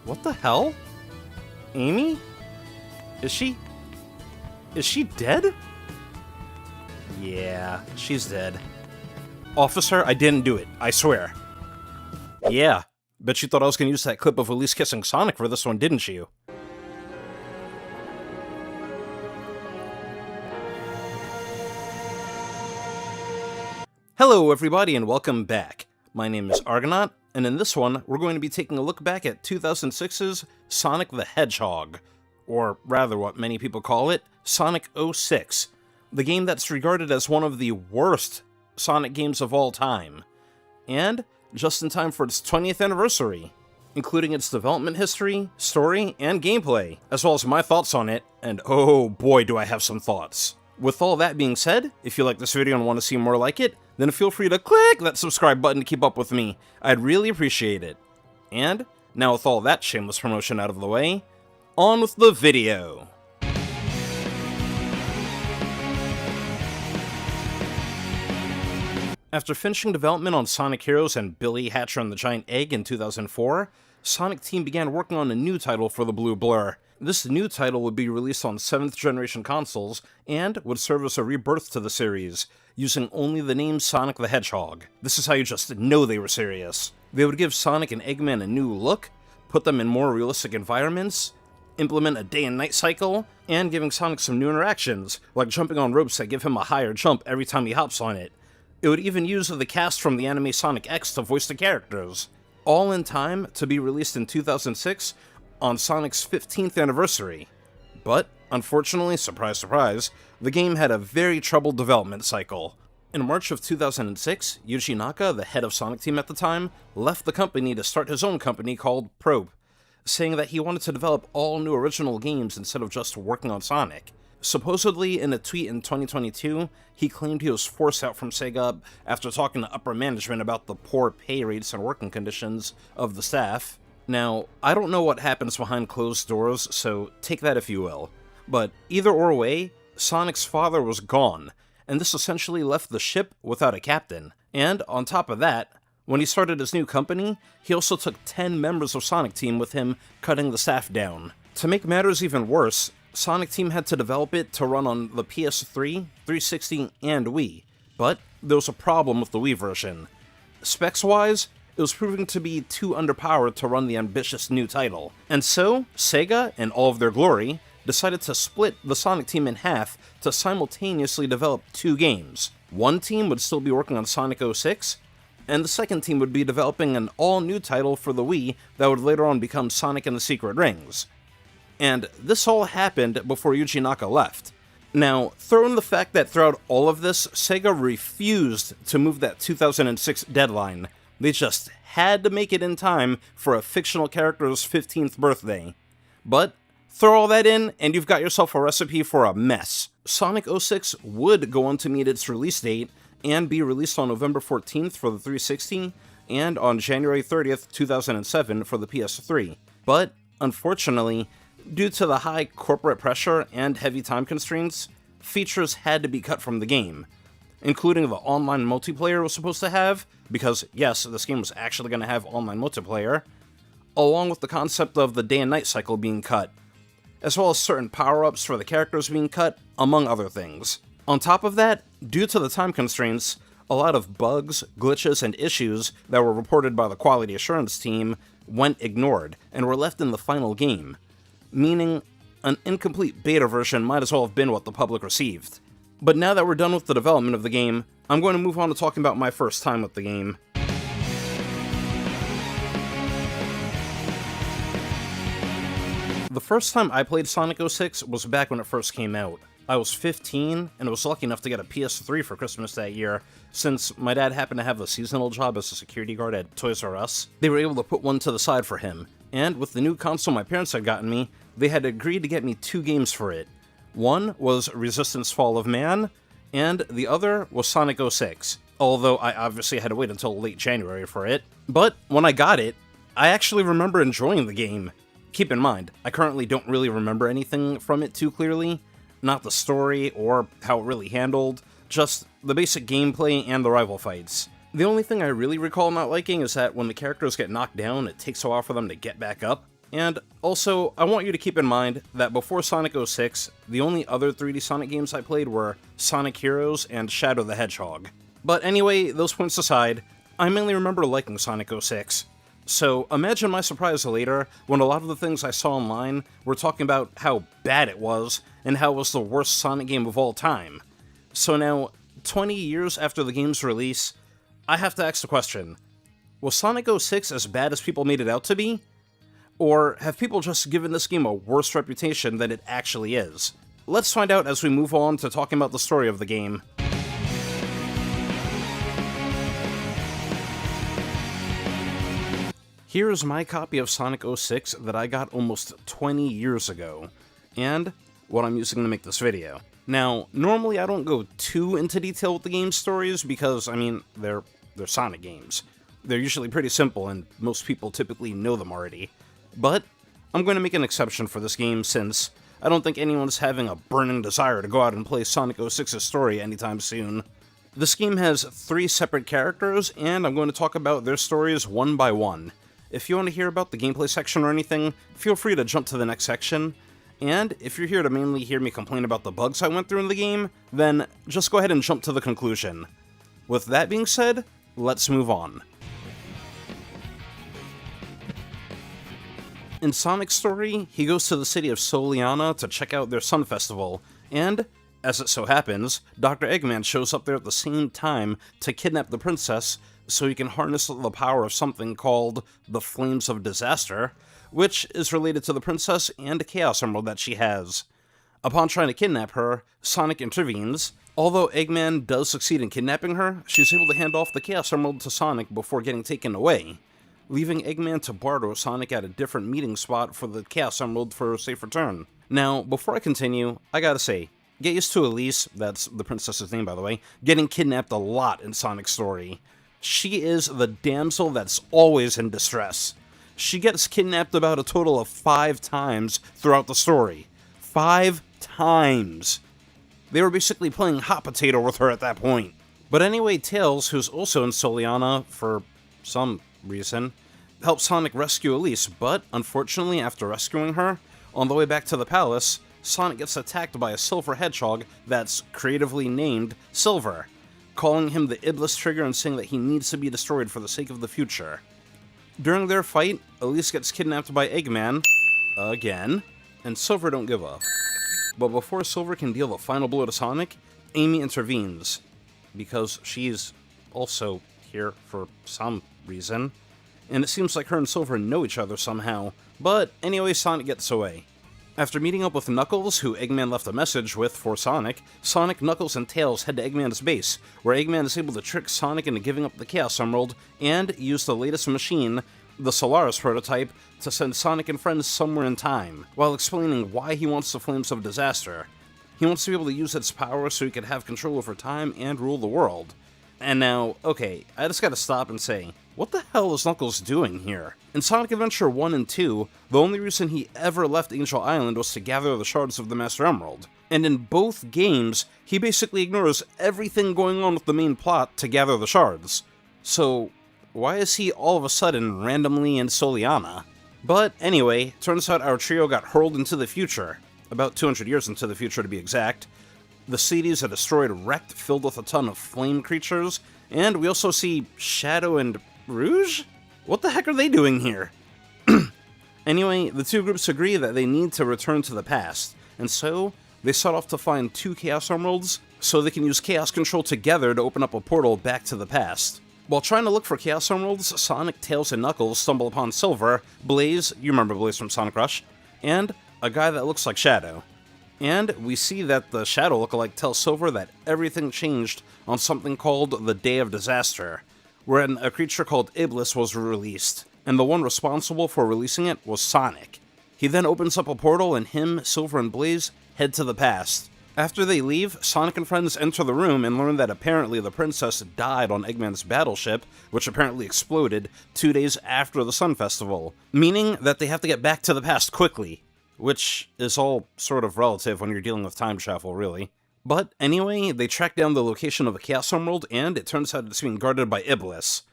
What the hell? Amy? Is she dead? Yeah, she's dead. Officer, I didn't do it, I swear. Yeah, bet you thought I was gonna use that clip of Elise kissing Sonic for this one, didn't you? Hello everybody and welcome back. My name is Argonaut, and in this one, we're going to be taking a look back at 2006's Sonic the Hedgehog, or rather what many people call it, Sonic 06, the game that's regarded as one of the worst Sonic games of all time, and just in time for its 20th anniversary, including its development history, story, and gameplay, as well as my thoughts on it, and oh boy do I have some thoughts. With all that being said, if you like this video and want to see more like it, then feel free to click that subscribe button to keep up with me. I'd really appreciate it. And, now with all that shameless promotion out of the way, on with the video! After finishing development on Sonic Heroes and Billy Hatcher and the Giant Egg in 2004, Sonic Team began working on a new title for the Blue Blur. This new title would be released on 7th generation consoles, and would serve as a rebirth to the series, using only the name Sonic the Hedgehog. This is how you just know they were serious. They would give Sonic and Eggman a new look, put them in more realistic environments, implement a day and night cycle, and giving Sonic some new interactions, like jumping on ropes that give him a higher jump every time he hops on it. It would even use the cast from the anime Sonic X to voice the characters, all in time to be released in 2006 on Sonic's 15th anniversary. But, unfortunately, surprise surprise, the game had a very troubled development cycle. In March of 2006, Yuji Naka, the head of Sonic Team at the time, left the company to start his own company called Probe, saying that he wanted to develop all new original games instead of just working on Sonic. Supposedly, in a tweet in 2022, he claimed he was forced out from Sega after talking to upper management about the poor pay rates and working conditions of the staff. Now, I don't know what happens behind closed doors, so take that if you will. But either or way, Sonic's father was gone, and this essentially left the ship without a captain. And on top of that, when he started his new company, he also took 10 members of Sonic Team with him, cutting the staff down. To make matters even worse, Sonic Team had to develop it to run on the PS3, 360, and Wii, but there was a problem with the Wii version. Specs-wise, it was proving to be too underpowered to run the ambitious new title, and so Sega, in all of their glory, decided to split the Sonic Team in half to simultaneously develop two games. One team would still be working on Sonic 06, and the second team would be developing an all-new title for the Wii that would later on become Sonic and the Secret Rings. And this all happened before Yuji Naka left. Now, throw in the fact that throughout all of this, Sega refused to move that 2006 deadline. They just had to make it in time for a fictional character's 15th birthday. But throw all that in, and you've got yourself a recipe for a mess. Sonic 06 would go on to meet its release date, and be released on November 14th for the 360, and on January 30th, 2007 for the PS3. But, unfortunately, due to the high corporate pressure and heavy time constraints, features had to be cut from the game, including the online multiplayer it was supposed to have, because yes, this game was actually going to have online multiplayer, along with the concept of the day and night cycle being cut, as well as certain power-ups for the characters being cut, among other things. On top of that, due to the time constraints, a lot of bugs, glitches, and issues that were reported by the quality assurance team went ignored, and were left in the final game, meaning an incomplete beta version might as well have been what the public received. But now that we're done with the development of the game, I'm going to move on to talking about my first time with the game. The first time I played Sonic 06 was back when it first came out. I was 15, and was lucky enough to get a PS3 for Christmas that year, since my dad happened to have a seasonal job as a security guard at Toys R Us. They were able to put one to the side for him, and with the new console my parents had gotten me, they had agreed to get me two games for it. One was Resistance Fall of Man, and the other was Sonic 06, although I obviously had to wait until late January for it. But when I got it, I actually remember enjoying the game. Keep in mind, I currently don't really remember anything from it too clearly, not the story or how it really handled, just the basic gameplay and the rival fights. The only thing I really recall not liking is that when the characters get knocked down, it takes a while for them to get back up. And also, I want you to keep in mind that before Sonic 06, the only other 3D Sonic games I played were Sonic Heroes and Shadow the Hedgehog. But anyway, those points aside, I mainly remember liking Sonic 06. So imagine my surprise later when a lot of the things I saw online were talking about how bad it was and how it was the worst Sonic game of all time. So now, 20 years after the game's release, I have to ask the question, was Sonic 06 as bad as people made it out to be? Or have people just given this game a worse reputation than it actually is? Let's find out as we move on to talking about the story of the game. Here's my copy of Sonic 06 that I got almost 20 years ago, and what I'm using to make this video. Now, normally I don't go too into detail with the game's stories because, I mean, they're Sonic games. They're usually pretty simple and most people typically know them already. But I'm going to make an exception for this game since I don't think anyone's having a burning desire to go out and play Sonic 06's story anytime soon. This game has 3 separate characters, and I'm going to talk about their stories one by one. If you want to hear about the gameplay section or anything, feel free to jump to the next section. And if you're here to mainly hear me complain about the bugs I went through in the game, then just go ahead and jump to the conclusion. With that being said, let's move on. In Sonic's story, he goes to the city of Soliana to check out their Sun Festival, and, as it so happens, Dr. Eggman shows up there at the same time to kidnap the princess so he can harness the power of something called the Flames of Disaster, which is related to the princess and a Chaos Emerald that she has. Upon trying to kidnap her, Sonic intervenes. Although Eggman does succeed in kidnapping her, she's able to hand off the Chaos Emerald to Sonic before getting taken away, leaving Eggman to barter with Sonic at a different meeting spot for the Chaos Emerald for a safe return. Now, before I continue, I gotta say, get used to Elise, that's the princess's name by the way, getting kidnapped a lot in Sonic's story. She is the damsel that's always in distress. She gets kidnapped about a total of 5 times throughout the story. 5 times! They were basically playing hot potato with her at that point. But anyway, Tails, who's also in Soliana for some reason, helps Sonic rescue Elise, but unfortunately after rescuing her, on the way back to the palace, Sonic gets attacked by a silver hedgehog that's creatively named Silver, calling him the Iblis Trigger and saying that he needs to be destroyed for the sake of the future. During their fight, Elise gets kidnapped by Eggman, again, and Silver don't give up. But before Silver can deal the final blow to Sonic, Amy intervenes, because she's also here for some reason, and it seems like her and Silver know each other somehow, but anyway, Sonic gets away. After meeting up with Knuckles, who Eggman left a message with for Sonic, Knuckles, and Tails head to Eggman's base, where Eggman is able to trick Sonic into giving up the Chaos Emerald, and use the latest machine, the Solaris prototype, to send Sonic and friends somewhere in time, while explaining why he wants the Flames of Disaster. He wants to be able to use its power so he can have control over time and rule the world. And now, okay, I just gotta stop and say, what the hell is Knuckles doing here? In Sonic Adventure 1 and 2, the only reason he ever left Angel Island was to gather the shards of the Master Emerald. And in both games, he basically ignores everything going on with the main plot to gather the shards. So, why is he all of a sudden randomly in Soliana? But anyway, turns out our trio got hurled into the future, about 200 years into the future to be exact. The cities are destroyed, wrecked, filled with a ton of flame creatures, and we also see Shadow and Rouge? What the heck are they doing here? Anyway, the two groups agree that they need to return to the past, and so they set off to find 2 Chaos Emeralds so they can use Chaos Control together to open up a portal back to the past. While trying to look for Chaos Emeralds, Sonic, Tails, and Knuckles stumble upon Silver, Blaze, you remember Blaze from Sonic Rush, and a guy that looks like Shadow. And we see that the Shadow lookalike tells Silver that everything changed on something called the Day of Disaster, wherein a creature called Iblis was released, and the one responsible for releasing it was Sonic. He then opens up a portal and him, Silver, and Blaze head to the past. After they leave, Sonic and friends enter the room and learn that apparently the princess died on Eggman's battleship, which apparently exploded 2 days after the Sun Festival, meaning that they have to get back to the past quickly. Which is all sort of relative when you're dealing with time travel, really. But anyway, they track down the location of the Chaos Emerald, and it turns out it's being guarded by Iblis.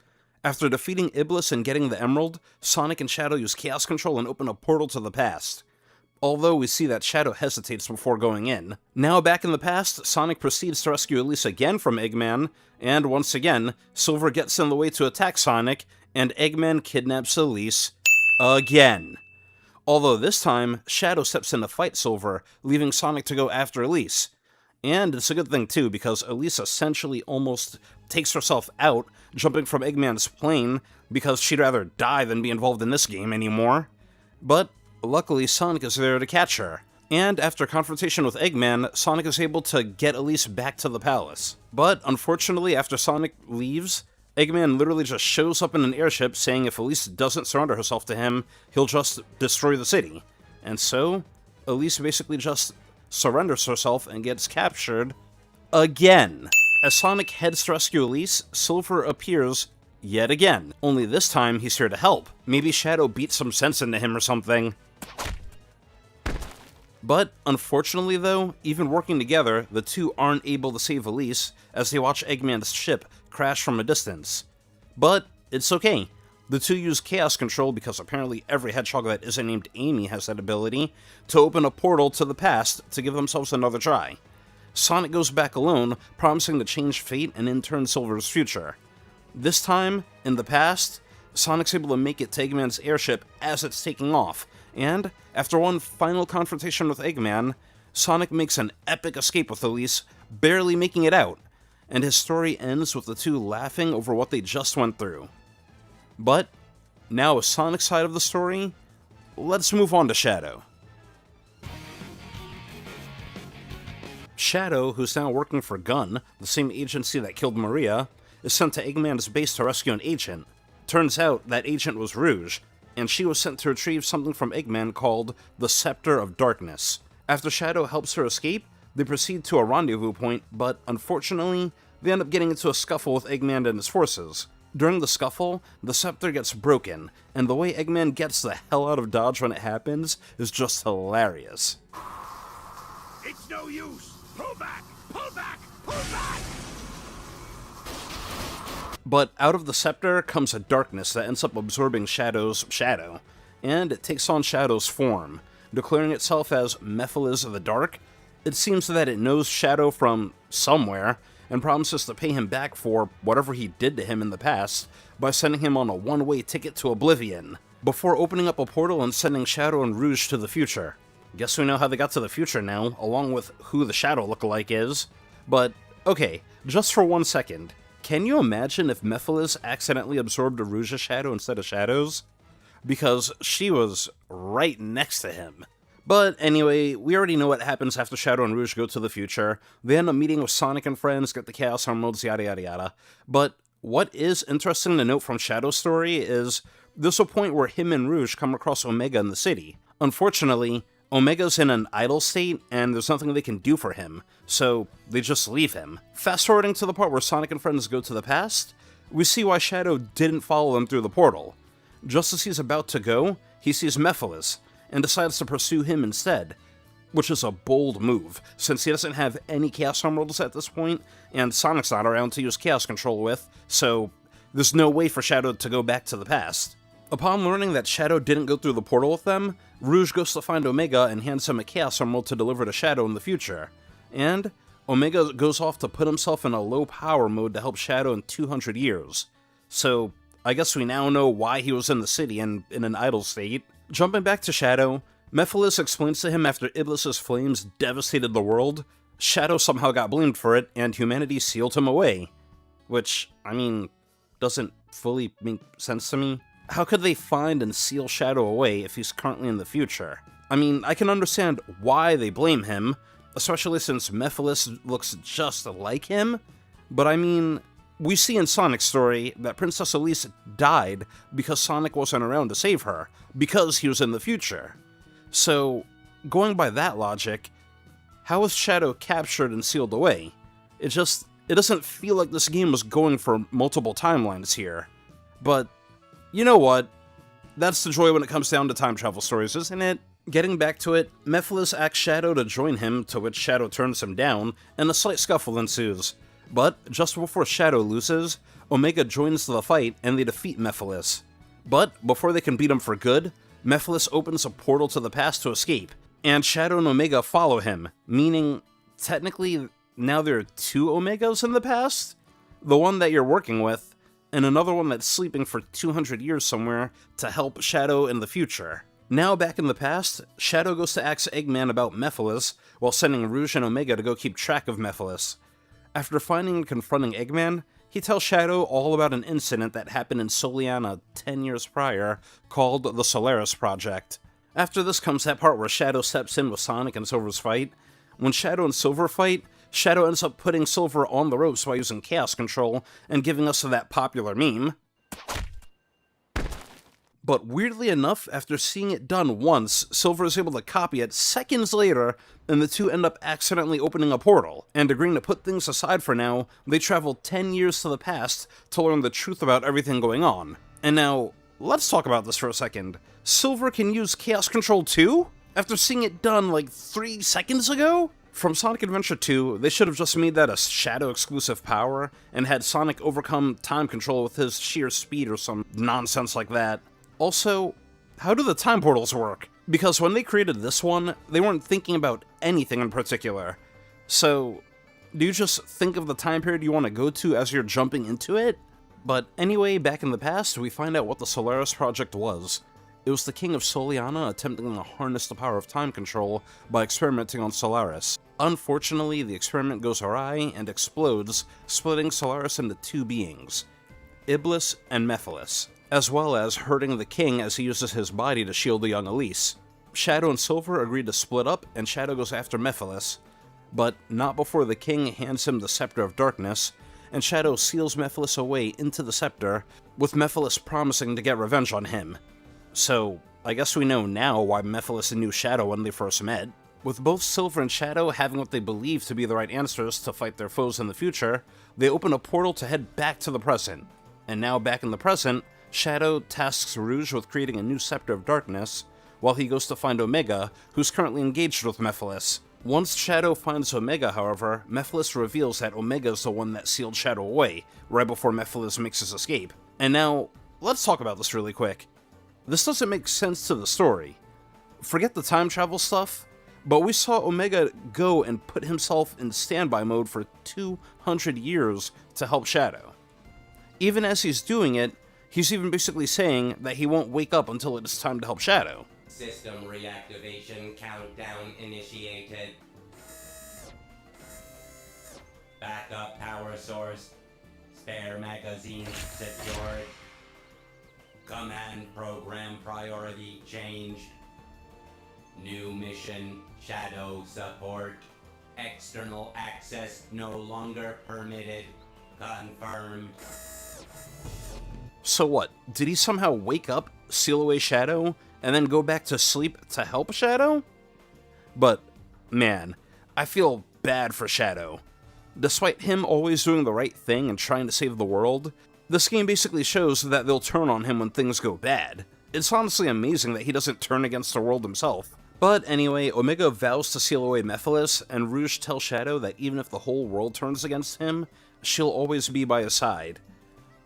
After defeating Iblis and getting the Emerald, Sonic and Shadow use Chaos Control and open a portal to the past. Although we see that Shadow hesitates before going in. Now back in the past, Sonic proceeds to rescue Elise again from Eggman, and once again, Silver gets in the way to attack Sonic, and Eggman kidnaps Elise again. Although this time, Shadow steps in to fight Silver, leaving Sonic to go after Elise. And it's a good thing too, because Elise essentially almost takes herself out, jumping from Eggman's plane, because she'd rather die than be involved in this game anymore. But luckily, Sonic is there to catch her. And after confrontation with Eggman, Sonic is able to get Elise back to the palace. But unfortunately, after Sonic leaves, Eggman literally just shows up in an airship saying if Elise doesn't surrender herself to him, he'll just destroy the city. And so, Elise basically just surrenders herself and gets captured again. As Sonic heads to rescue Elise, Silver appears yet again. Only this time, he's here to help. Maybe Shadow beat some sense into him or something. But, unfortunately though, even working together, the two aren't able to save Elise as they watch Eggman's ship crash from a distance. But, it's okay. The two use Chaos Control, because apparently every hedgehog that isn't named Amy has that ability, to open a portal to the past to give themselves another try. Sonic goes back alone, promising to change fate and in turn Silver's future. This time, in the past, Sonic's able to make it to Eggman's airship as it's taking off, and after one final confrontation with Eggman, Sonic makes an epic escape with Elise, barely making it out, and his story ends with the two laughing over what they just went through. But, now with Sonic's side of the story, let's move on to Shadow. Shadow, who's now working for Gun, the same agency that killed Maria, is sent to Eggman's base to rescue an agent. Turns out that agent was Rouge, and she was sent to retrieve something from Eggman called the Scepter of Darkness. After Shadow helps her escape, they proceed to a rendezvous point, but unfortunately, they end up getting into a scuffle with Eggman and his forces. During the scuffle, the scepter gets broken, and the way Eggman gets the hell out of Dodge when it happens is just hilarious. It's no use! Pull back! Pull back! Pull back! But out of the scepter comes a darkness that ends up absorbing Shadow's shadow, and it takes on Shadow's form, declaring itself as Mephiles the Dark. It seems that it knows Shadow from somewhere, and promises to pay him back for whatever he did to him in the past by sending him on a one-way ticket to oblivion, before opening up a portal and sending Shadow and Rouge to the future. Guess we know how they got to the future now, along with who the Shadow lookalike is. But, okay, just for 1 second, can you imagine if Mephiles accidentally absorbed a Rouge's shadow instead of Shadow's? Because she was right next to him. But anyway, we already know what happens after Shadow and Rouge go to the future. They end up meeting with Sonic and friends, get the Chaos Emeralds, yada yada yada. But what is interesting to note from Shadow's story is there's a point where him and Rouge come across Omega in the city. Unfortunately, Omega's in an idle state, and there's nothing they can do for him, so they just leave him. Fast forwarding to the part where Sonic and friends go to the past, we see why Shadow didn't follow them through the portal. Just as he's about to go, he sees Mephiles, and decides to pursue him instead, which is a bold move, since he doesn't have any Chaos Emeralds at this point, and Sonic's not around to use Chaos Control with, so there's no way for Shadow to go back to the past. Upon learning that Shadow didn't go through the portal with them, Rouge goes to find Omega and hands him a Chaos Emerald to deliver to Shadow in the future, and Omega goes off to put himself in a low power mode to help Shadow in 200 years. So, I guess we now know why he was in the city and in an idle state. Jumping back to Shadow, Mephiles explains to him after Iblis's flames devastated the world, Shadow somehow got blamed for it, and humanity sealed him away. Which, I mean, doesn't fully make sense to me. How could they find and seal Shadow away if he's currently in the future? I mean, I can understand why they blame him, especially since Mephiles looks just like him, but I mean, we see in Sonic's story that Princess Elise died because Sonic wasn't around to save her, because he was in the future. So, going by that logic, how was Shadow captured and sealed away? It doesn't feel like this game was going for multiple timelines here. But, you know what? That's the joy when it comes down to time travel stories, isn't it? Getting back to it, Mephiles asks Shadow to join him, to which Shadow turns him down, and a slight scuffle ensues. But just before Shadow loses, Omega joins the fight and they defeat Mephiles. But before they can beat him for good, Mephiles opens a portal to the past to escape, and Shadow and Omega follow him, meaning, technically, now there are two Omegas in the past? The one that you're working with, and another one that's sleeping for 200 years somewhere to help Shadow in the future. Now back in the past, Shadow goes to ask Eggman about Mephiles, while sending Rouge and Omega to go keep track of Mephiles. After finding and confronting Eggman, he tells Shadow all about an incident that happened in Soliana 10 years prior, called the Solaris Project. After this comes that part where Shadow steps in with Sonic and Silver's fight. When Shadow and Silver fight, Shadow ends up putting Silver on the ropes by using Chaos Control and giving us that popular meme. But weirdly enough, after seeing it done once, Silver is able to copy it seconds later, and the two end up accidentally opening a portal. And agreeing to put things aside for now, they travel 10 years to the past to learn the truth about everything going on. And now, let's talk about this for a second. Silver can use Chaos Control too? After seeing it done like 3 seconds ago? From Sonic Adventure 2, they should have just made that a Shadow-exclusive power, and had Sonic overcome time control with his sheer speed or some nonsense like that. Also, how do the time portals work? Because when they created this one, they weren't thinking about anything in particular. So, do you just think of the time period you want to go to as you're jumping into it? But anyway, back in the past, we find out what the Solaris Project was. It was the king of Soliana attempting to harness the power of time control by experimenting on Solaris. Unfortunately, the experiment goes awry and explodes, splitting Solaris into two beings, Iblis and Mephiles, as well as hurting the king as he uses his body to shield the young Elise. Shadow and Silver agree to split up, and Shadow goes after Mephiles, but not before the king hands him the Scepter of Darkness, and Shadow seals Mephiles away into the scepter, with Mephiles promising to get revenge on him. So, I guess we know now why Mephiles knew Shadow when they first met. With both Silver and Shadow having what they believe to be the right answers to fight their foes in the future, they open a portal to head back to the present. And now back in the present, Shadow tasks Rouge with creating a new Scepter of Darkness, while he goes to find Omega, who's currently engaged with Mephiles. Once Shadow finds Omega, however, Mephiles reveals that Omega is the one that sealed Shadow away, right before Mephiles makes his escape. And now, let's talk about this really quick. This doesn't make sense to the story. Forget the time travel stuff, but we saw Omega go and put himself in standby mode for 200 years to help Shadow. Even as he's doing it, he's even basically saying that he won't wake up until it is time to help Shadow. System reactivation countdown initiated. Backup power source. Spare magazine secured. Command program priority changed. New mission, Shadow support. External access no longer permitted. Confirmed. So what, did he somehow wake up, seal away Shadow, and then go back to sleep to help Shadow? But, man, I feel bad for Shadow. Despite him always doing the right thing and trying to save the world, this game basically shows that they'll turn on him when things go bad. It's honestly amazing that he doesn't turn against the world himself. But anyway, Omega vows to seal away Mephiles, and Rouge tells Shadow that even if the whole world turns against him, she'll always be by his side.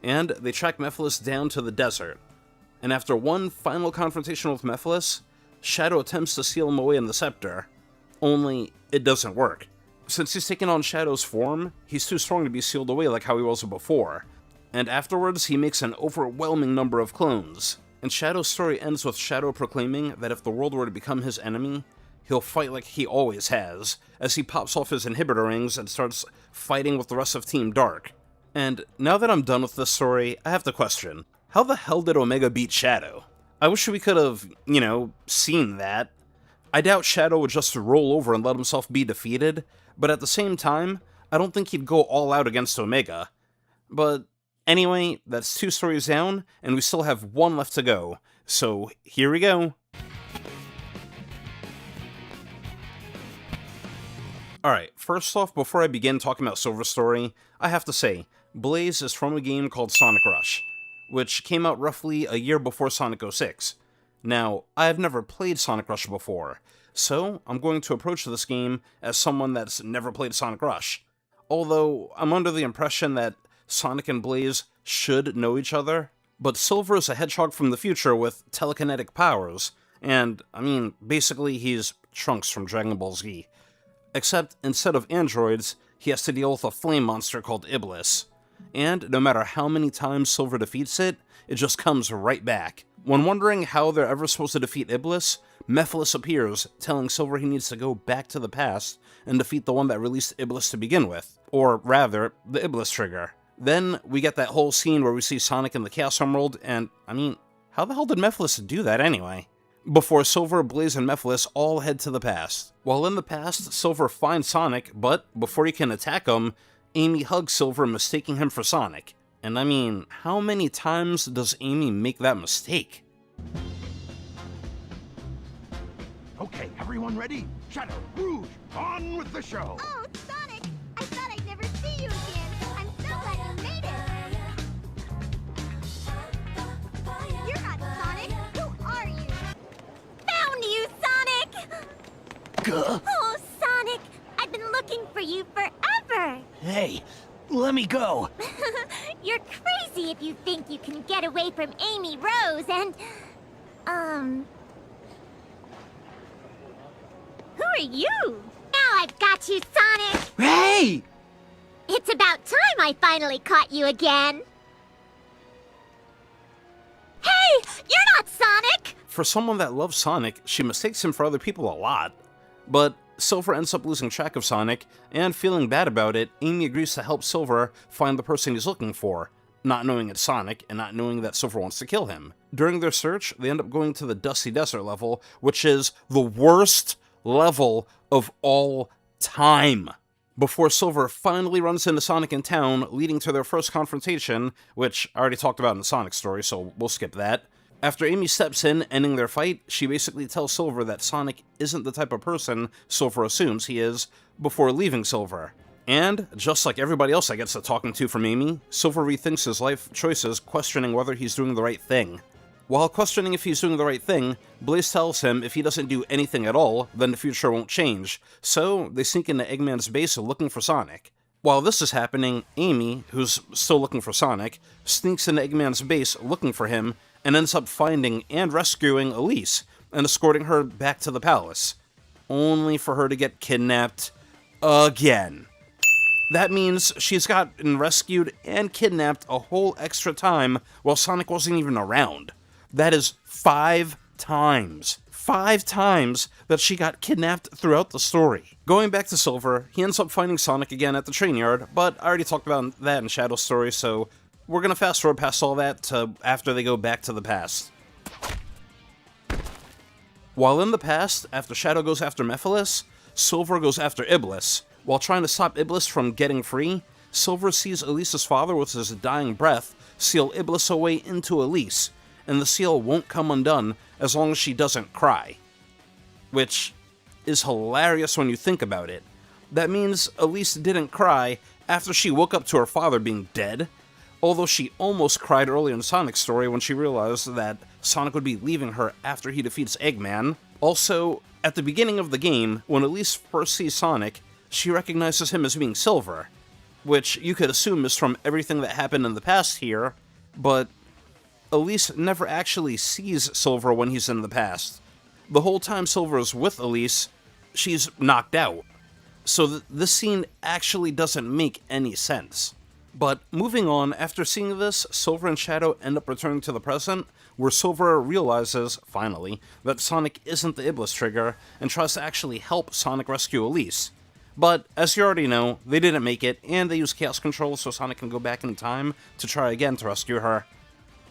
And they track Mephiles down to the desert. And after one final confrontation with Mephiles, Shadow attempts to seal him away in the scepter. Only, it doesn't work. Since he's taken on Shadow's form, he's too strong to be sealed away like how he was before. And afterwards, he makes an overwhelming number of clones. And Shadow's story ends with Shadow proclaiming that if the world were to become his enemy, he'll fight like he always has, as he pops off his inhibitor rings and starts fighting with the rest of Team Dark. And now that I'm done with this story, I have to question, how the hell did Omega beat Shadow? I wish we could have, seen that. I doubt Shadow would just roll over and let himself be defeated, but at the same time, I don't think he'd go all out against Omega. But anyway, that's 2 stories down, and we still have 1 left to go, so here we go. Alright, first off, before I begin talking about Silver's story, I have to say, Blaze is from a game called Sonic Rush, which came out roughly a year before Sonic 06. Now, I have never played Sonic Rush before, so I'm going to approach this game as someone that's never played Sonic Rush. although I'm under the impression that Sonic and Blaze should know each other. But Silver is a hedgehog from the future with telekinetic powers, and, I mean, basically he's Trunks from Dragon Ball Z. Except, instead of androids, he has to deal with a flame monster called Iblis. And no matter how many times Silver defeats it, it just comes right back. When wondering how they're ever supposed to defeat Iblis, Mephiles appears, telling Silver he needs to go back to the past and defeat the one that released Iblis to begin with. Or rather, the Iblis trigger. Then we get that whole scene where we see Sonic in the Chaos Emerald, and, I mean, how the hell did Mephiles do that anyway? Before Silver, Blaze, and Mephiles all head to the past. While in the past, Silver finds Sonic, but before he can attack him, Amy hugs Silver, mistaking him for Sonic. And I mean, how many times does Amy make that mistake? Okay, everyone ready? Shadow, Rouge, on with the show! Oh, Sonic! I thought I'd never see you again. I'm so glad you made it. You're not Sonic. Who are you? Found you, Sonic! Gah. Oh, Sonic! I've been looking for you forever. Hey, let me go. You're crazy if you think you can get away from Amy Rose and... Who are you? Now I've got you, Sonic! Hey! It's about time I finally caught you again. Hey! You're not Sonic! For someone that loves Sonic, she mistakes him for other people a lot. But Silver ends up losing track of Sonic, and feeling bad about it, Amy agrees to help Silver find the person he's looking for, not knowing it's Sonic, and not knowing that Silver wants to kill him. During their search, they end up going to the Dusty Desert level, which is the worst level of all time. Before Silver finally runs into Sonic in town, leading to their first confrontation, which I already talked about in the Sonic story, so we'll skip that. After Amy steps in, ending their fight, she basically tells Silver that Sonic isn't the type of person Silver assumes he is before leaving Silver. And, just like everybody else that gets the talking to from Amy, Silver rethinks his life choices, questioning whether he's doing the right thing. While questioning if he's doing the right thing, Blaze tells him if he doesn't do anything at all, then the future won't change, so they sneak into Eggman's base looking for Sonic. While this is happening, Amy, who's still looking for Sonic, sneaks into Eggman's base looking for him, and ends up finding and rescuing Elise, and escorting her back to the palace, only for her to get kidnapped again. That means she's gotten rescued and kidnapped a whole extra time while Sonic wasn't even around. That is 5 times. 5 times that she got kidnapped throughout the story. Going back to Silver, he ends up finding Sonic again at the train yard, but I already talked about that in Shadow's story, so we're gonna fast forward past all that to after they go back to the past. While in the past, after Shadow goes after Mephiles, Silver goes after Iblis. While trying to stop Iblis from getting free, Silver sees Elise's father with his dying breath seal Iblis away into Elise, and the seal won't come undone as long as she doesn't cry. Which is hilarious when you think about it. That means Elise didn't cry after she woke up to her father being dead, although she almost cried early in Sonic's story when she realized that Sonic would be leaving her after he defeats Eggman. Also, at the beginning of the game, when Elise first sees Sonic, she recognizes him as being Silver, which you could assume is from everything that happened in the past here, but Elise never actually sees Silver when he's in the past. The whole time Silver is with Elise, she's knocked out. So this scene actually doesn't make any sense. But moving on, after seeing this, Silver and Shadow end up returning to the present, where Silver realizes, finally, that Sonic isn't the Iblis trigger, and tries to actually help Sonic rescue Elise. But, as you already know, they didn't make it, and they use Chaos Control so Sonic can go back in time to try again to rescue her.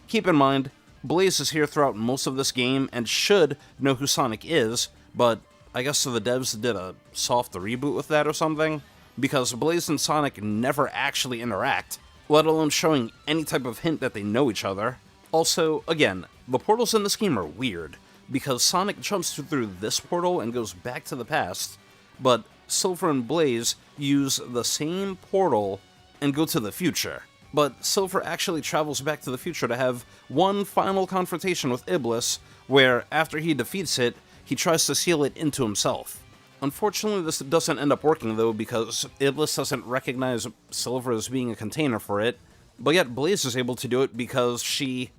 Keep in mind, Blaze is here throughout most of this game, and should know who Sonic is, but I guess the devs did a soft reboot with that or something, because Blaze and Sonic never actually interact, let alone showing any type of hint that they know each other. Also, again, the portals in this game are weird, because Sonic jumps through this portal and goes back to the past, but Silver and Blaze use the same portal and go to the future. But Silver actually travels back to the future to have one final confrontation with Iblis, where after he defeats it, he tries to seal it into himself. Unfortunately, this doesn't end up working though, because Iblis doesn't recognize Silver as being a container for it, but yet Blaze is able to do it because she...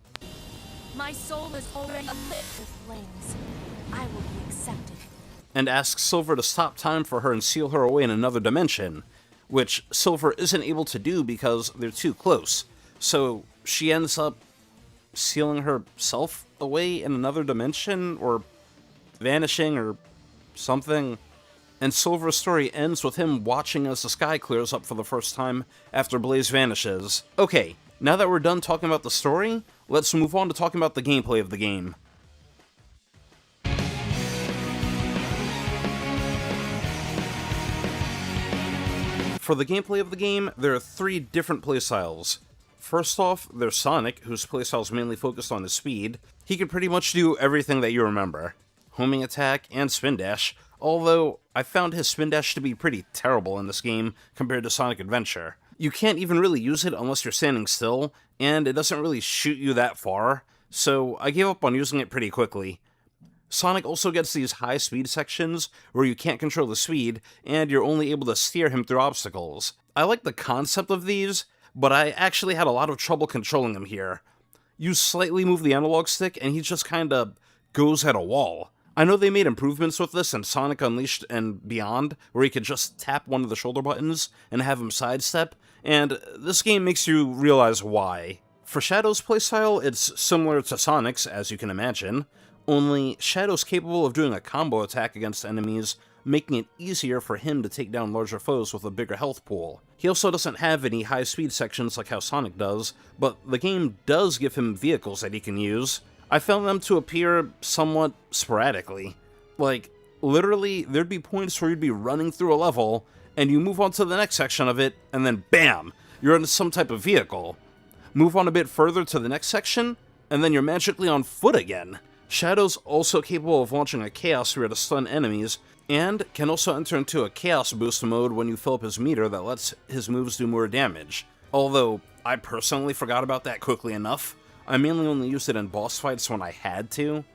My soul is already lit with flames. I will be accepted. And asks Silver to stop time for her and seal her away in another dimension, which Silver isn't able to do because they're too close. So she ends up sealing herself away in another dimension, or vanishing, or something. And Silver's story ends with him watching as the sky clears up for the first time after Blaze vanishes. Okay, now that we're done talking about the story, let's move on to talking about the gameplay of the game. For the gameplay of the game, there are 3 different playstyles. First off, there's Sonic, whose playstyle is mainly focused on his speed. He can pretty much do everything that you remember. Homing attack and spin dash, although I found his spin dash to be pretty terrible in this game compared to Sonic Adventure. You can't even really use it unless you're standing still, and it doesn't really shoot you that far, so I gave up on using it pretty quickly. Sonic also gets these high speed sections where you can't control the speed, and you're only able to steer him through obstacles. I like the concept of these, but I actually had a lot of trouble controlling him here. You slightly move the analog stick, and he just kinda goes at a wall. I know they made improvements with this in Sonic Unleashed and Beyond, where you could just tap one of the shoulder buttons and have him sidestep, and this game makes you realize why. For Shadow's playstyle, it's similar to Sonic's, as you can imagine, only Shadow's capable of doing a combo attack against enemies, making it easier for him to take down larger foes with a bigger health pool. He also doesn't have any high speed sections like how Sonic does, but the game does give him vehicles that he can use. I found them to appear somewhat sporadically. Like, literally, there'd be points where you'd be running through a level, and you move on to the next section of it, and then BAM! You're in some type of vehicle. Move on a bit further to the next section, and then you're magically on foot again. Shadow's also capable of launching a Chaos Sphere to stun enemies, and can also enter into a Chaos Boost mode when you fill up his meter that lets his moves do more damage. Although, I personally forgot about that quickly enough. I mainly only used it in boss fights when I had to.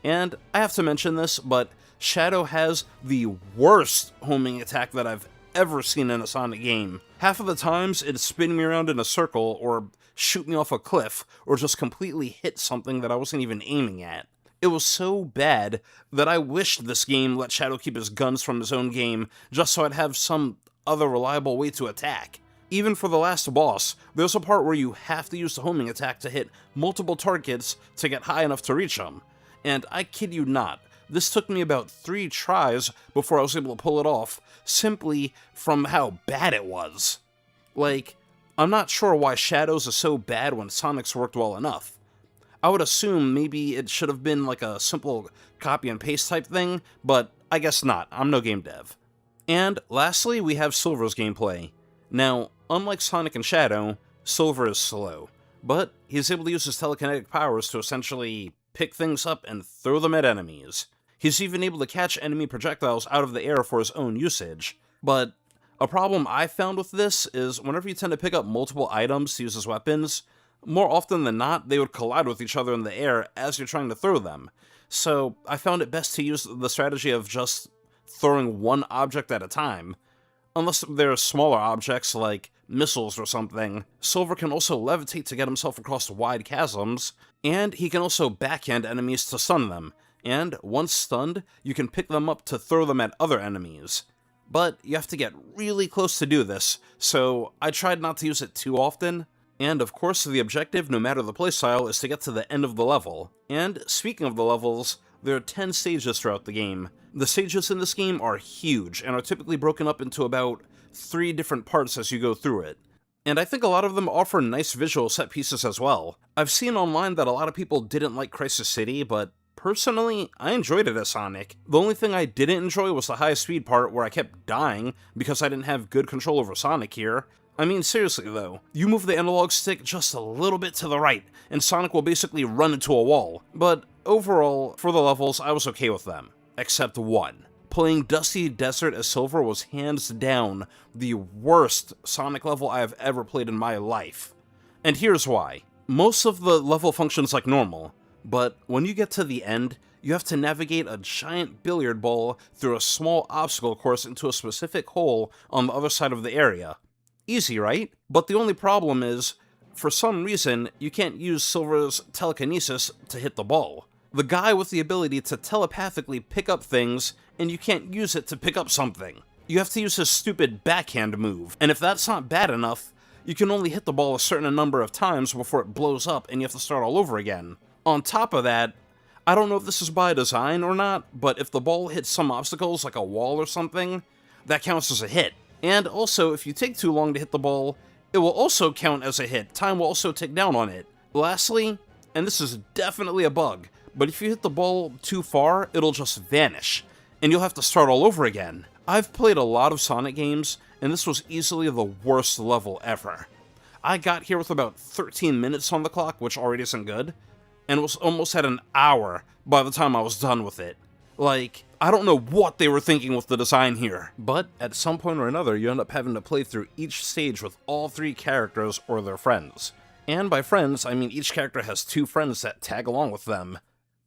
And I have to mention this, but Shadow has the worst homing attack that I've ever seen in a Sonic game. Half of the times, it'd spin me around in a circle, or shoot me off a cliff, or just completely hit something that I wasn't even aiming at. It was so bad that I wished this game let Shadow keep his guns from his own game, just so I'd have some other reliable way to attack. Even for the last boss, there's a part where you have to use the homing attack to hit multiple targets to get high enough to reach them. And I kid you not, this took me about 3 tries before I was able to pull it off, simply from how bad it was. Like, I'm not sure why Shadow's is so bad when Sonic's worked well enough. I would assume maybe it should have been like a simple copy and paste type thing, but I guess not. I'm no game dev. And lastly, we have Silver's gameplay. Now, unlike Sonic and Shadow, Silver is slow, but he's able to use his telekinetic powers to essentially pick things up and throw them at enemies. He's even able to catch enemy projectiles out of the air for his own usage. But a problem I found with this is whenever you tend to pick up multiple items to use as weapons, more often than not, they would collide with each other in the air as you're trying to throw them. So I found it best to use the strategy of just throwing one object at a time. Unless they're smaller objects like missiles or something. Silver can also levitate to get himself across wide chasms, and he can also backhand enemies to stun them. And once stunned, you can pick them up to throw them at other enemies. But you have to get really close to do this, so I tried not to use it too often. And of course, the objective, no matter the playstyle, is to get to the end of the level. And speaking of the levels, there are 10 stages throughout the game. The stages in this game are huge, and are typically broken up into about 3 different parts as you go through it. And I think a lot of them offer nice visual set pieces as well. I've seen online that a lot of people didn't like Crisis City, but personally, I enjoyed it as Sonic. The only thing I didn't enjoy was the high speed part where I kept dying because I didn't have good control over Sonic here. I mean, seriously though, you move the analog stick just a little bit to the right, and Sonic will basically run into a wall. But overall, for the levels, I was okay with them. Except one. Playing Dusty Desert as Silver was hands down the worst Sonic level I have ever played in my life. And here's why. Most of the level functions like normal. But when you get to the end, you have to navigate a giant billiard ball through a small obstacle course into a specific hole on the other side of the area. Easy, right? But the only problem is, for some reason, you can't use Silver's telekinesis to hit the ball. The guy with the ability to telepathically pick up things, and you can't use it to pick up something. You have to use his stupid backhand move, and if that's not bad enough, you can only hit the ball a certain number of times before it blows up and you have to start all over again. On top of that, I don't know if this is by design or not, but if the ball hits some obstacles like a wall or something, that counts as a hit. And also, if you take too long to hit the ball, it will also count as a hit. Time will also tick down on it. Lastly, and this is definitely a bug, but if you hit the ball too far, it'll just vanish, and you'll have to start all over again. I've played a lot of Sonic games, and this was easily the worst level ever. I got here with about 13 minutes on the clock, which already isn't good, and was almost at an hour by the time I was done with it. Like, I don't know what they were thinking with the design here. But at some point or another, you end up having to play through each stage with all 3 characters or their friends. And by friends, I mean each character has 2 friends that tag along with them.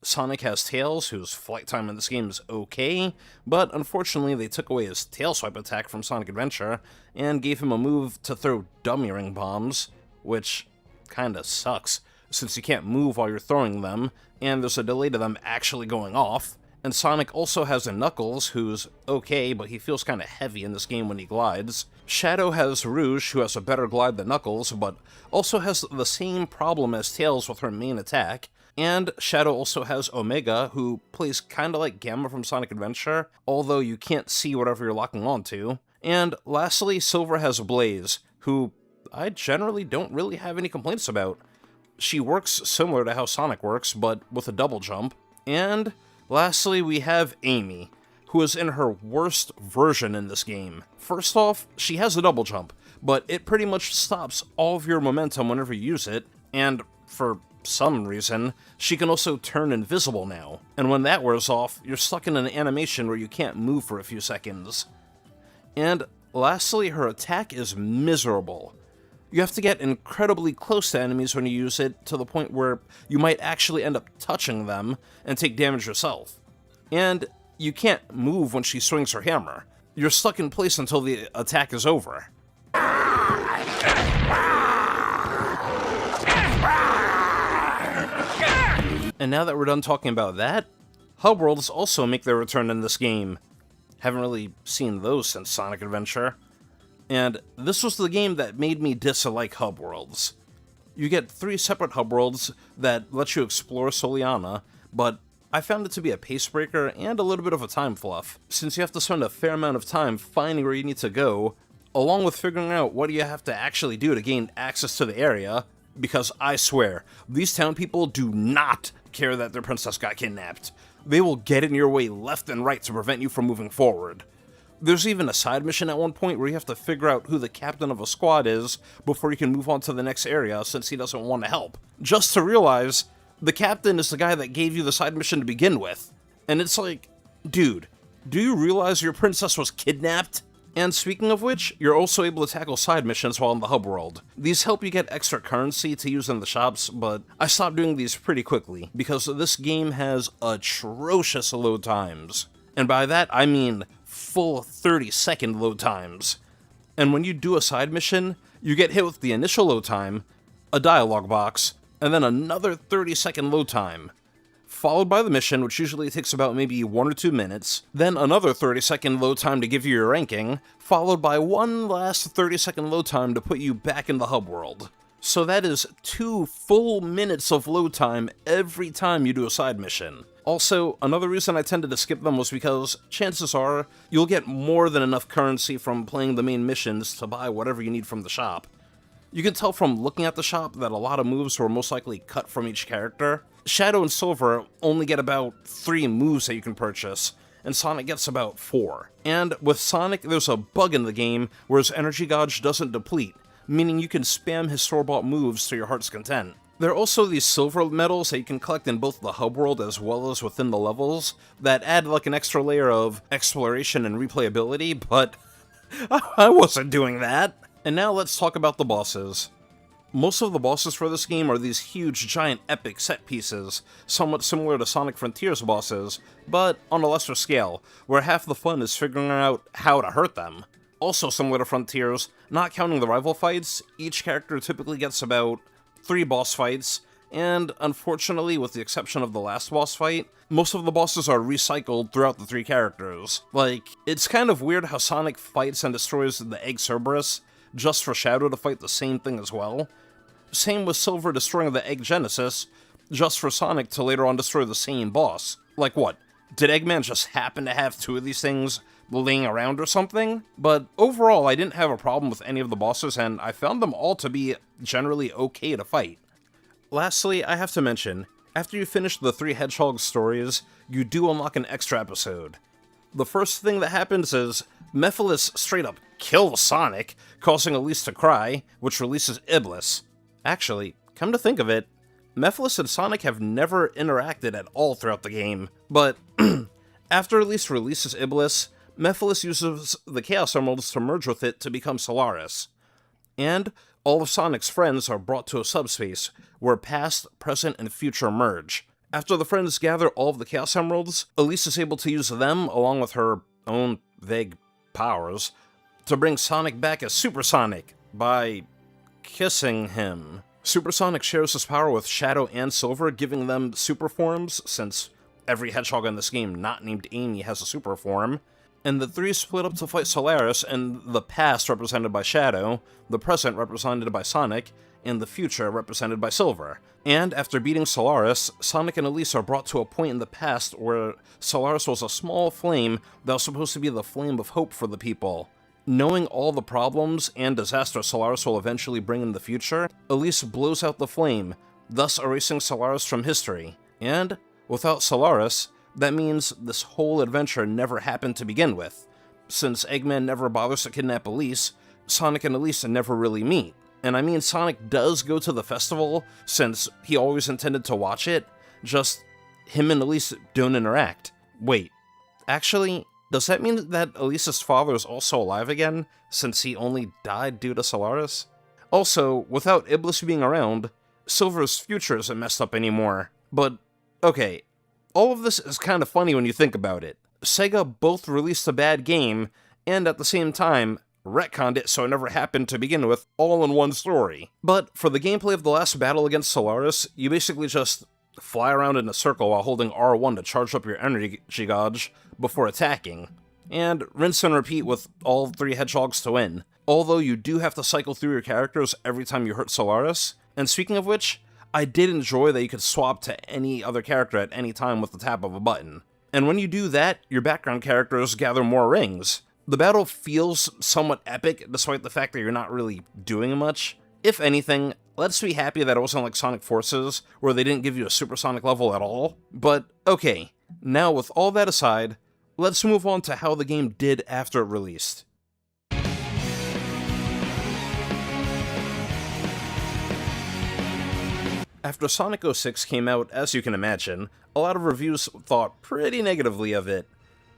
Sonic has Tails, whose flight time in this game is okay, but unfortunately they took away his tail swipe attack from Sonic Adventure, and gave him a move to throw dummy ring bombs, which kinda sucks, since you can't move while you're throwing them, and there's a delay to them actually going off. And Sonic also has a Knuckles, who's okay, but he feels kinda heavy in this game when he glides. Shadow has Rouge, who has a better glide than Knuckles, but also has the same problem as Tails with her main attack. And Shadow also has Omega, who plays kinda like Gamma from Sonic Adventure, although you can't see whatever you're locking onto. And lastly, Silver has Blaze, who I generally don't really have any complaints about. She works similar to how Sonic works, but with a double jump. And lastly, we have Amy, who is in her worst version in this game. First off, she has a double jump, but it pretty much stops all of your momentum whenever you use it, and for some reason, she can also turn invisible now. And when that wears off, you're stuck in an animation where you can't move for a few seconds. And lastly, her attack is miserable. You have to get incredibly close to enemies when you use it, to the point where you might actually end up touching them and take damage yourself. And you can't move when she swings her hammer. You're stuck in place until the attack is over. And now that we're done talking about that, hub worlds also make their return in this game. Haven't really seen those since Sonic Adventure. And this was the game that made me dislike hub worlds. You get 3 separate hub worlds that let you explore Soliana, but I found it to be a pace breaker and a little bit of a time fluff, since you have to spend a fair amount of time finding where you need to go, along with figuring out what you have to actually do to gain access to the area, because I swear, these town people do not care that their princess got kidnapped. They will get in your way left and right to prevent you from moving forward. There's even a side mission at one point where you have to figure out who the captain of a squad is before you can move on to the next area, since he doesn't want to help. Just to realize, the captain is the guy that gave you the side mission to begin with. And it's like, dude, do you realize your princess was kidnapped? And speaking of which, you're also able to tackle side missions while in the hub world. These help you get extra currency to use in the shops, but I stopped doing these pretty quickly, because this game has atrocious load times. And by that, I mean full 30-second load times. And when you do a side mission, you get hit with the initial load time, a dialogue box, and then another 30-second load time, followed by the mission, which usually takes about maybe 1 or 2 minutes, then another 30-second load time to give you your ranking, followed by one last 30-second load time to put you back in the hub world. So that is 2 full minutes of load time every time you do a side mission. Also, another reason I tended to skip them was because, chances are, you'll get more than enough currency from playing the main missions to buy whatever you need from the shop. You can tell from looking at the shop that a lot of moves were most likely cut from each character. Shadow and Silver only get about 3 moves that you can purchase, and Sonic gets about 4. And with Sonic, there's a bug in the game where his energy gauge doesn't deplete, meaning you can spam his store-bought moves to your heart's content. There are also these silver medals that you can collect in both the hub world as well as within the levels that add like an extra layer of exploration and replayability, but I wasn't doing that. And now let's talk about the bosses. Most of the bosses for this game are these huge, giant, epic set pieces, somewhat similar to Sonic Frontiers bosses, but on a lesser scale, where half the fun is figuring out how to hurt them. Also similar to Frontiers, not counting the rival fights, each character typically gets about 3 boss fights, and unfortunately, with the exception of the last boss fight, most of the bosses are recycled throughout the 3 characters. Like, it's kind of weird how Sonic fights and destroys the Egg Cerberus, just for Shadow to fight the same thing as well. Same with Silver destroying the Egg Genesis, just for Sonic to later on destroy the same boss. Like what? Did Eggman just happen to have 2 of these things laying around or something? But overall, I didn't have a problem with any of the bosses, and I found them all to be generally okay to fight. Lastly, I have to mention, after you finish the 3 Hedgehog stories, you do unlock an extra episode. The first thing that happens is Mephiles straight up kills Sonic, causing Elise to cry, which releases Iblis. Actually, come to think of it, Mephiles and Sonic have never interacted at all throughout the game, but after Elise releases Iblis, Mephiles uses the Chaos Emeralds to merge with it to become Solaris. And all of Sonic's friends are brought to a subspace, where past, present, and future merge. After the friends gather all of the Chaos Emeralds, Elise is able to use them, along with her own vague powers, to bring Sonic back as Super Sonic, by kissing him. Super Sonic shares his power with Shadow and Silver, giving them super forms, since every hedgehog in this game not named Amy has a super form. And the 3 split up to fight Solaris, and the past represented by Shadow, the present represented by Sonic, and the future represented by Silver. And after beating Solaris, Sonic and Elise are brought to a point in the past where Solaris was a small flame that was supposed to be the flame of hope for the people. Knowing all the problems and disaster Solaris will eventually bring in the future, Elise blows out the flame, thus erasing Solaris from history. And without Solaris, that means this whole adventure never happened to begin with. Since Eggman never bothers to kidnap Elise, Sonic and Elise never really meet. And I mean, Sonic does go to the festival, since he always intended to watch it, just him and Elise don't interact. Wait, actually, does that mean that Elise's father is also alive again, since he only died due to Solaris? Also, without Iblis being around, Silver's future isn't messed up anymore. But, okay, all of this is kind of funny when you think about it. Sega both released a bad game, and at the same time, retconned it so it never happened to begin with, all in one story. But for the gameplay of the last battle against Solaris, you basically just fly around in a circle while holding R1 to charge up your energy gauge before attacking, and rinse and repeat with all 3 hedgehogs to win. Although you do have to cycle through your characters every time you hurt Solaris. And speaking of which, I did enjoy that you could swap to any other character at any time with the tap of a button. And when you do that, your background characters gather more rings. The battle feels somewhat epic, despite the fact that you're not really doing much. If anything, let's be happy that it wasn't like Sonic Forces, where they didn't give you a supersonic level at all. But, okay, now with all that aside, let's move on to how the game did after it released. After Sonic 06 came out, as you can imagine, a lot of reviews thought pretty negatively of it.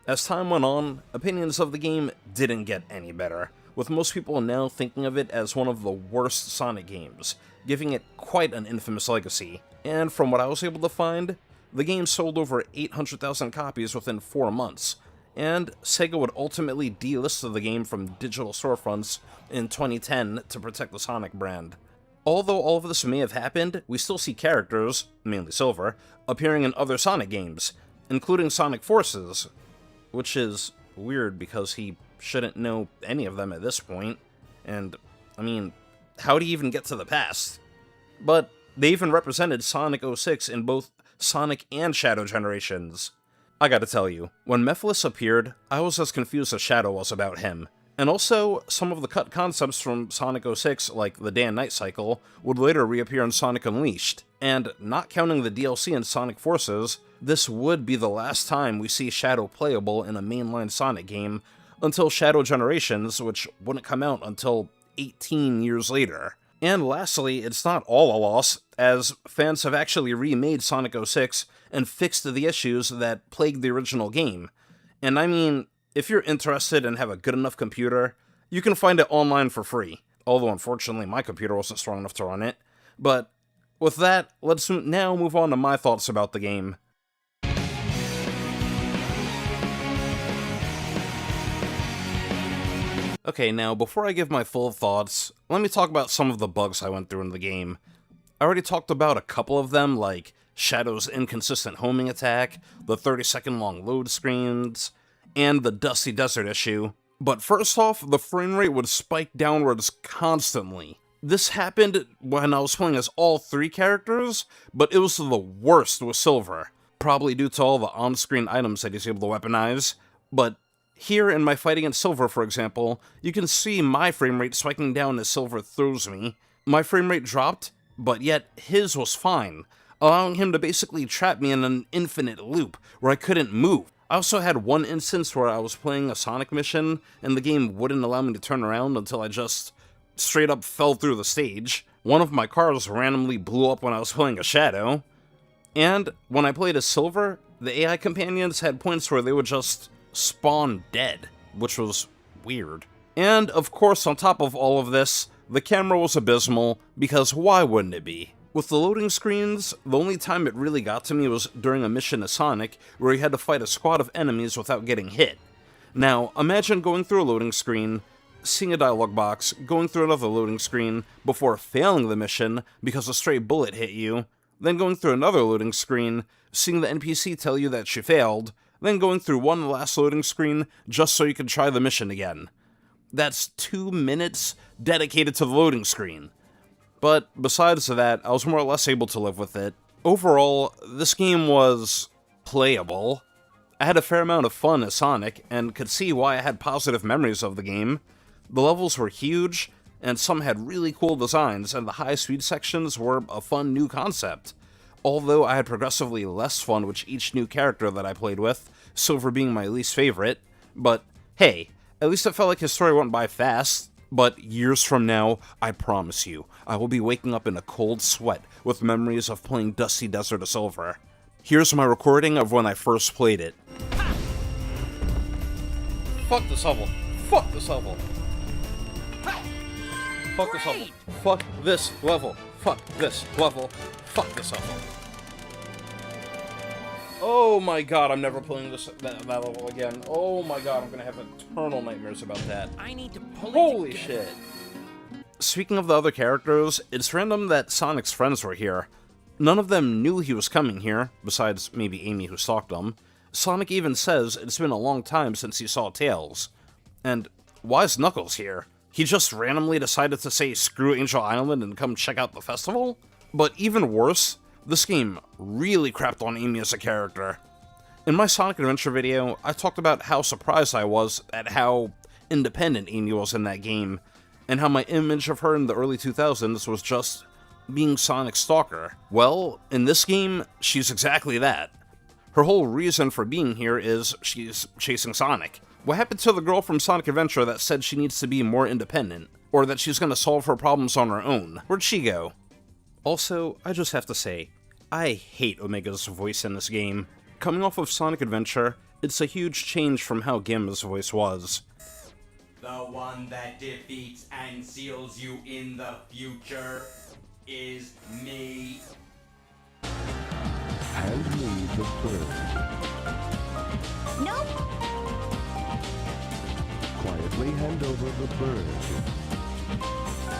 As time went on, opinions of the game didn't get any better, with most people now thinking of it as one of the worst Sonic games, giving it quite an infamous legacy. And from what I was able to find, the game sold over 800,000 copies within 4 months, and Sega would ultimately delist the game from digital storefronts in 2010 to protect the Sonic brand. Although all of this may have happened, we still see characters, mainly Silver, appearing in other Sonic games, including Sonic Forces, which is weird because he shouldn't know any of them at this point, and, I mean, how do you even get to the past? But they even represented Sonic 06 in both Sonic and Shadow generations. I gotta tell you, when Mephiles appeared, I was as confused as Shadow was about him. And also, some of the cut concepts from Sonic 06, like the day and night cycle, would later reappear in Sonic Unleashed. And not counting the DLC in Sonic Forces, this would be the last time we see Shadow playable in a mainline Sonic game, until Shadow Generations, which wouldn't come out until 18 years later. And lastly, it's not all a loss, as fans have actually remade Sonic 06 and fixed the issues that plagued the original game. And I mean, if you're interested and have a good enough computer, you can find it online for free. although unfortunately my computer wasn't strong enough to run it. But with that, let's now move on to my thoughts about the game. Okay, now before I give my full thoughts, let me talk about some of the bugs I went through in the game. I already talked about a couple of them, like Shadow's inconsistent homing attack, the 30-second long load screens, and the Dusty Desert issue. But first off, the frame rate would spike downwards constantly. This happened when I was playing as all three characters, but it was the worst with Silver, probably due to all the on-screen items that he's able to weaponize. But here in my fight against Silver, for example, you can see my frame rate spiking down as Silver throws me. My frame rate dropped, but yet his was fine, allowing him to basically trap me in an infinite loop where I couldn't move. I also had one instance where I was playing a Sonic mission, and the game wouldn't allow me to turn around until I just straight up fell through the stage. One of my cars randomly blew up when I was playing a Shadow. And when I played as Silver, the AI companions had points where they would just spawn dead, which was weird. And of course, on top of all of this, the camera was abysmal, because why wouldn't it be? With the loading screens, the only time it really got to me was during a mission as Sonic, where he had to fight a squad of enemies without getting hit. Now, imagine going through a loading screen, seeing a dialog box, going through another loading screen, before failing the mission because a stray bullet hit you, then going through another loading screen, seeing the NPC tell you that she failed, then going through one last loading screen just so you can try the mission again. That's 2 minutes dedicated to the loading screen. But besides that, I was more or less able to live with it. Overall, this game was playable. I had a fair amount of fun as Sonic, and could see why I had positive memories of the game. The levels were huge, and some had really cool designs, and the high-speed sections were a fun new concept. Although I had progressively less fun with each new character that I played with, Silver being my least favorite. But hey, at least it felt like his story went by fast. But years from now, I promise you, I will be waking up in a cold sweat with memories of playing Dusty Desert of Silver. Here's my recording of when I first played it. Fuck this level. Fuck this level. Fuck this level. Fuck this level. Fuck this level. Fuck this level. Oh my god, I'm never playing that level again. Oh my god, I'm gonna have eternal nightmares about that. I need to pull it Holy together. shit. Speaking of the other characters, it's random that Sonic's friends were here. None of them knew he was coming here, besides maybe Amy who stalked him. Sonic even says it's been a long time since he saw Tails. And why is Knuckles here? He just randomly decided to say screw Angel Island and come check out the festival? But even worse, this game really crapped on Amy as a character. In my Sonic Adventure video, I talked about how surprised I was at how independent Amy was in that game, and how my image of her in the early 2000s was just being Sonic's stalker. Well, in this game, she's exactly that. Her whole reason for being here is she's chasing Sonic. What happened to the girl from Sonic Adventure that said she needs to be more independent, or that she's gonna solve her problems on her own? Where'd she go? Also, I just have to say, I hate Omega's voice in this game. Coming off of Sonic Adventure, it's a huge change from how Gamma's voice was. The one that defeats and seals you in the future is me. Hand me the bird. Nope. Quietly hand over the bird.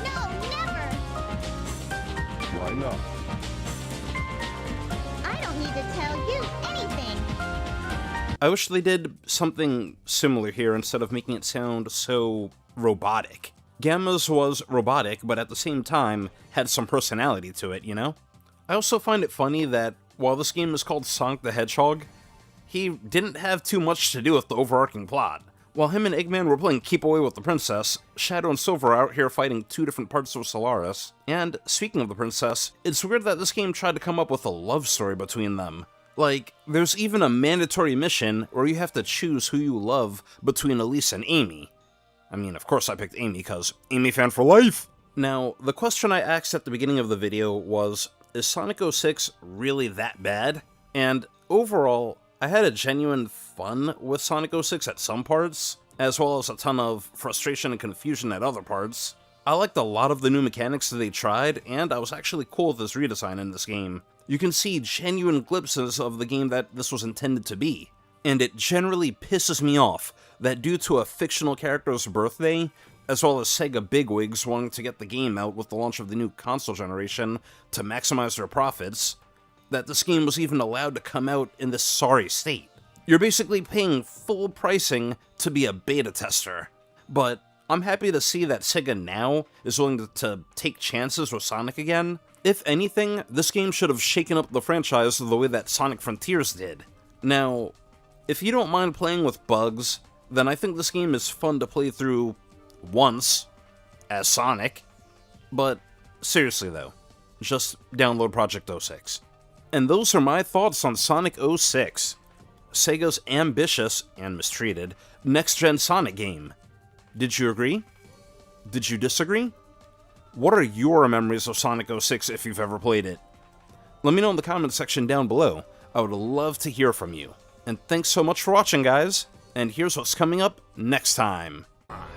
No, never. Why not? I don't need to tell you anything. I wish they did something similar here instead of making it sound so robotic. Gamma's was robotic, but at the same time had some personality to it, you know? I also find it funny that while this game is called Sonic the Hedgehog, he didn't have too much to do with the overarching plot. While him and Eggman were playing Keep Away with the Princess, Shadow and Silver are out here fighting two different parts of Solaris. And speaking of the princess, it's weird that this game tried to come up with a love story between them. Like, there's even a mandatory mission where you have to choose who you love between Elise and Amy. I mean, of course I picked Amy, cause Amy fan for life! Now, the question I asked at the beginning of the video was, is Sonic 06 really that bad? And overall, I had a genuine fun with Sonic 06 at some parts, as well as a ton of frustration and confusion at other parts. I liked a lot of the new mechanics that they tried, and I was actually cool with this redesign in this game. You can see genuine glimpses of the game that this was intended to be. And it generally pisses me off that due to a fictional character's birthday, as well as Sega bigwigs wanting to get the game out with the launch of the new console generation to maximize their profits, that this game was even allowed to come out in this sorry state. You're basically paying full pricing to be a beta tester. But I'm happy to see that Sega now is willing to take chances with Sonic again. If anything, this game should have shaken up the franchise the way that Sonic Frontiers did. Now, if you don't mind playing with bugs, then I think this game is fun to play through once, as Sonic. But seriously though, just download Project 06. And those are my thoughts on Sonic 06, Sega's ambitious, and mistreated, next-gen Sonic game. Did you agree? Did you disagree? What are your memories of Sonic 06 if you've ever played it? Let me know in the comment section down below. I would love to hear from you. And thanks so much for watching, guys. And here's what's coming up next time.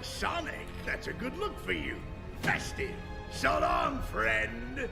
Sonic, that's a good look for you. Festive. So long, friend.